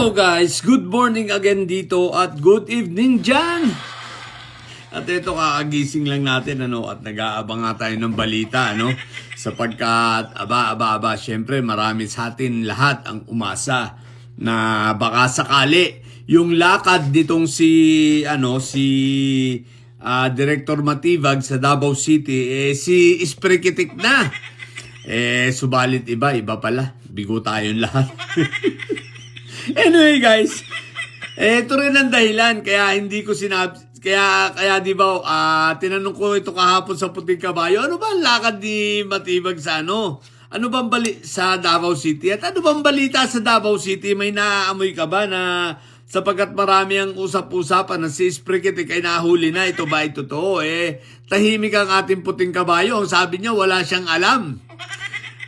Hello guys, good morning again dito at good evening dyan. At ito kakagising lang natin at nag-aabang nga tayo ng balita sapagkat syempre marami sa atin lahat ang umasa na baka sakali yung lakad nitong si Director Matibag sa Davao City si Isprikitik na. Subalit iba pala. Bigo tayong lahat. Anyway guys, ito rin ang dahilan kaya hindi ko sinabi, kaya di ba tinanong ko ito kahapon sa Puting Kabayo, ano ba ang lakad ni Matibag sa ano bang sa Davao City? At ano bang balita sa Davao City? May naaamoy ka ba na sapagkat marami ang usap-usapan na si Isprikitik ay nahuli na, ito ba ito totoo? Tahimik ang ating Puting Kabayo. Ang sabi niya wala siyang alam.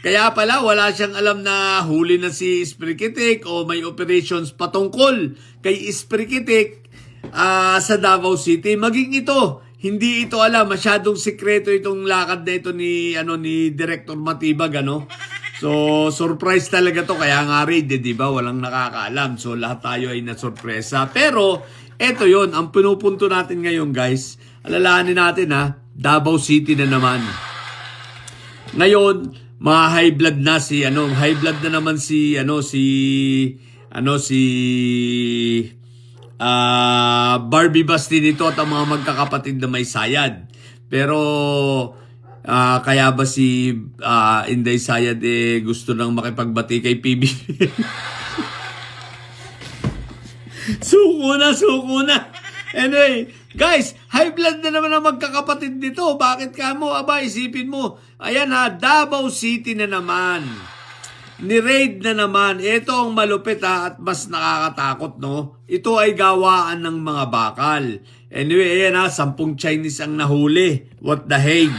Kaya pala wala siyang alam na huli na si Isprikitik o may operations patungkol kay Isprikitik sa Davao City. Maging ito, hindi ito alam, masyadong sikreto itong lakad na ito ni Director Matibag So surprise talaga to, kaya nga rin, di ba, walang nakakaalam. So lahat tayo ay nasurpresa. Pero eto 'yon, ang pinupunto natin ngayon, guys. Alalahanin natin Davao City na naman. Ngayon, high blood na naman si Barbie Bastinito at ang mga magkakapatid na may sayad. Pero kaya ba si Inday Sayad gusto nang makipagbati kay PBBM? Suko na. Anyway, guys, high blood na naman ang magkakapatid nito. Bakit ka mo? Isipin mo. Ayan Davao City na naman. Ni-raid na naman. Ito ang malupit at mas nakakatakot, Ito ay gawaan ng mga bakal. Anyway, ayan 10 Chinese ang nahuli. What the heck?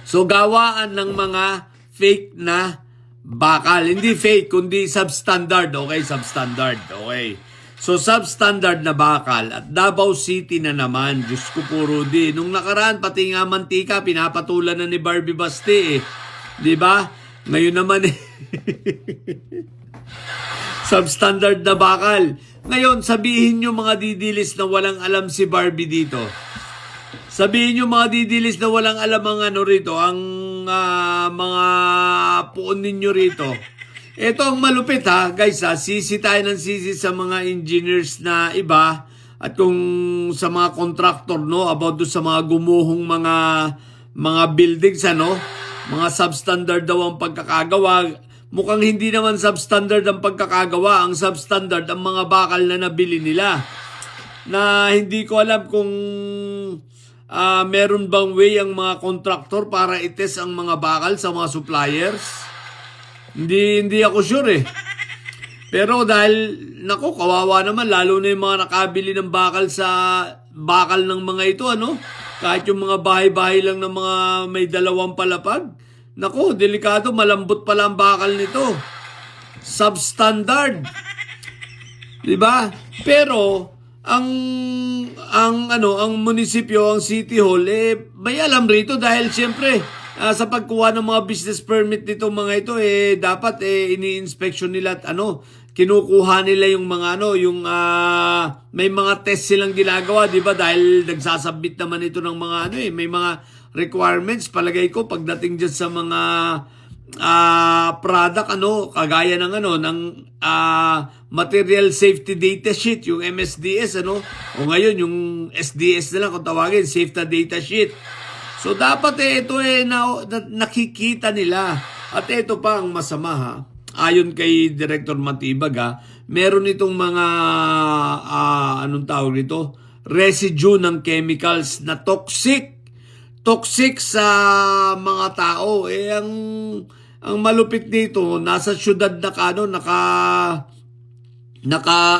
So, gawaan ng mga fake na bakal. Hindi fake, kundi substandard. Okay, substandard. Okay. So, substandard na bakal at Davao City na naman. Diyos ko po, Rudy. Nung nakaraan, pati nga mantika, pinapatulan na ni Barbie Basti Di ba? Ngayon naman substandard na bakal. Ngayon, sabihin nyo mga didilis na walang alam si Barbie dito. Sabihin nyo mga didilis na walang alam ang rito, ang mga puon ninyo rito. Ito ang malupit guys sisi tayo ng sisi sa mga engineers na iba at kung sa mga contractor about do sa mga gumuhong mga buildings mga substandard daw ang pagkakagawa. Mukhang hindi naman substandard ang pagkakagawa, ang substandard ang mga bakal na nabili nila. Na hindi ko alam kung meron bang way ang mga contractor para itest ang mga bakal sa mga suppliers. Hindi ako sure Pero dahil, kawawa naman, lalo na yung mga nakabili ng bakal sa bakal ng mga ito, Kahit yung mga bahay-bahay lang ng mga may 2 palapag. Delikado, malambot pala ang bakal nito. Substandard. Diba? Pero, ang munisipyo, ang City Hall, may alam rito dahil siyempre, sa pagkuha ng mga business permit nito mga ito dapat ini-inspection nila at kinukuha nila yung mga may mga test silang ginagawa, di ba? Dahil nagsasubmit naman ito ng mga may mga requirements palagay ko pagdating diyan sa mga product kagaya ng ng material safety data sheet, yung MSDS o ngayon yung SDS na lang kung tawagin, safety data sheet. So dapat ito nakikita nila. At ito pa ang masama ayon kay Director Matibag meron itong mga tawag nito, residue ng chemicals na toxic sa mga tao. Ang malupit dito, nasa syudad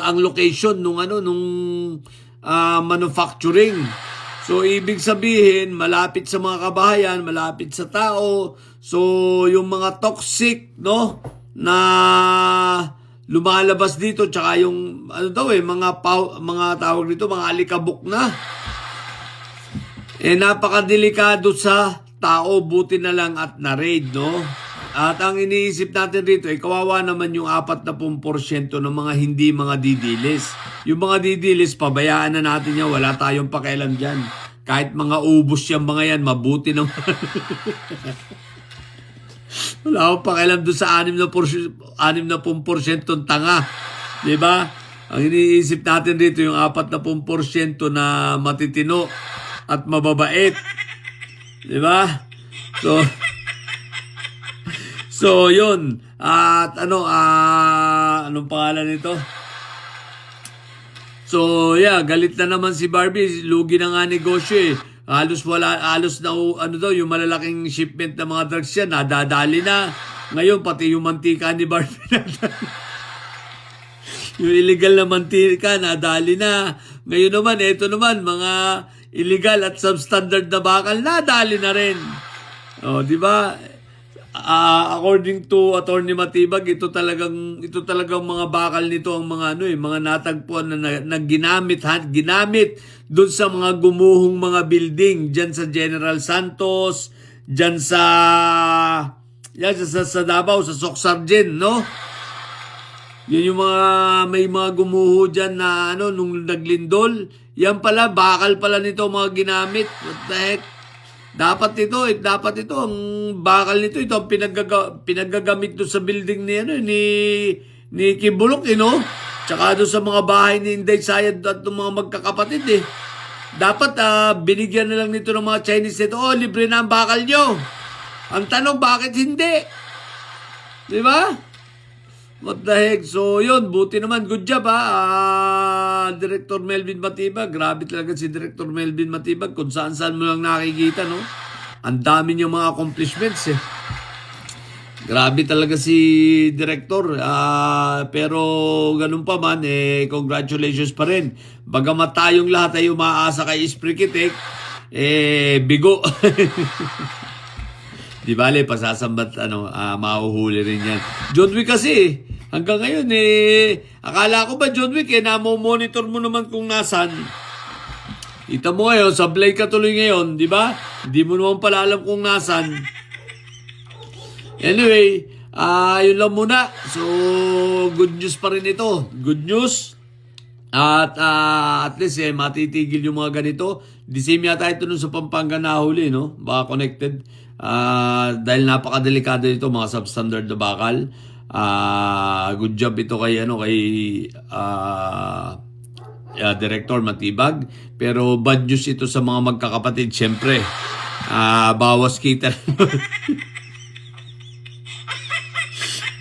ang location nung manufacturing. So, ibig sabihin, malapit sa mga kabahayan, malapit sa tao. So, yung mga toxic, na lumalabas dito, tsaka yung, mga tawag dito, mga alikabok na. Napakadelikado sa tao, buti na lang at na-raid, At ang iniisip natin rito, kawawa naman yung 40% ng mga hindi mga didilis. Yung mga didilis, pabayaan na natin yan. Wala tayong pakialam dyan. Kahit mga ubos yung mga yan, mabuti naman. Wala akong pakialam doon sa 60% tanga. Diba? Ang iniisip natin rito, yung 40% na matitino at mababait. Diba? So yun. At anong pangalan nito? So yeah, galit na naman si Barbie, lugi na nga negosyo eh. Halos na yung malalaking shipment ng mga drugs yan, nadadali na. Ngayon pati yung mantika ni Barbie yung illegal na mantika, nadali na. Ngayon naman, ito naman, mga illegal at substandard na bakal, nadali na rin. O, di ba? According to Attorney Matibag, ito talagang mga bakal nito ang mga mga natagpuan na ginamit doon sa mga gumuhong mga building diyan sa General Santos, diyan sa Davao, sa Socsargen, no? Yun yung may mga gumuho diyan na nung naglindol, yan pala bakal pala nito mga ginamit. What the heck? Dapat ito ang bakal nito, ito ang pinagagamit doon sa building ni Kibulok, Tsaka doon sa mga bahay ni Inday Sayad at ng mga magkakapatid, Dapat binigyan na lang nito ng mga Chinese nito, libre na ang bakal nyo. Ang tanong, bakit hindi? Di ba? What the heck? So yun, buti naman, good job Director Melvin Matibag. Grabe talaga si Director Melvin Matibag, kung saan mo lang nakikita, no? Ang dami niyang mga accomplishments, Grabe talaga si Director. Pero ganun pa man, congratulations pa rin. Bagamat tayong lahat ay umaasa kay Isprikitek, bigo. Di bale, pasasambat, mahuhuli rin yan. John Wick kasi, hanggang ngayon, akala ko ba, John Wick, namo-monitor mo naman kung nasan. Ita mo ngayon, sablay ka tuloy ngayon, di ba? Hindi mo naman pala alam kung nasan. Anyway, yun lang muna. So, good news pa rin ito. Good news. At least, matitigil yung mga ganito. The same yata ito nun sa Pampanga nahuli, no? Baka connected. Dahil napakadelikado ito, mga substandard na bakal. Good job ito kay Director Matibag. Pero bad news ito sa mga magkakapatid, syempre. Bawas kita.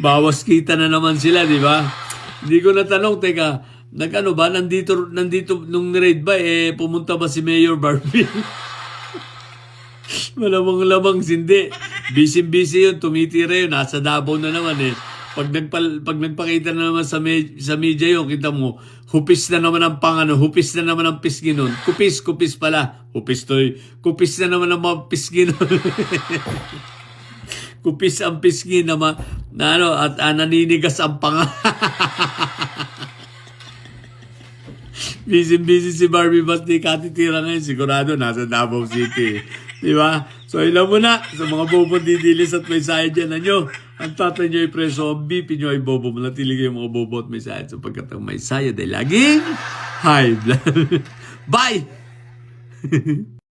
Bawas kita na naman sila, di ba? Hindi ko natanong, teka, nandito nung raid ba, pumunta ba si Mayor Barbie? Malamang hindi. Busy yun, tumitira yun, nasa Davao na naman Pag nagpakita na naman sa media yun, kita mo, hupis na naman ang hupis na naman ang pisngi nun. Kupis pala. Kupis na naman ang mga pisngi nun. Kupis ang pisngi at naninigas ang panga. Busy si Barbie, ba't di katitira ngayon? Sigurado nasa Davao City. Di ba? So ilan mo na sa mga bobo didilis at may sayad dyan ang tatay nyo ay preso, ang BP nyo ay bobo. Manatili kayo mga bobo at may sayad sapagkat ang may sayad ay laging high blood. Bye!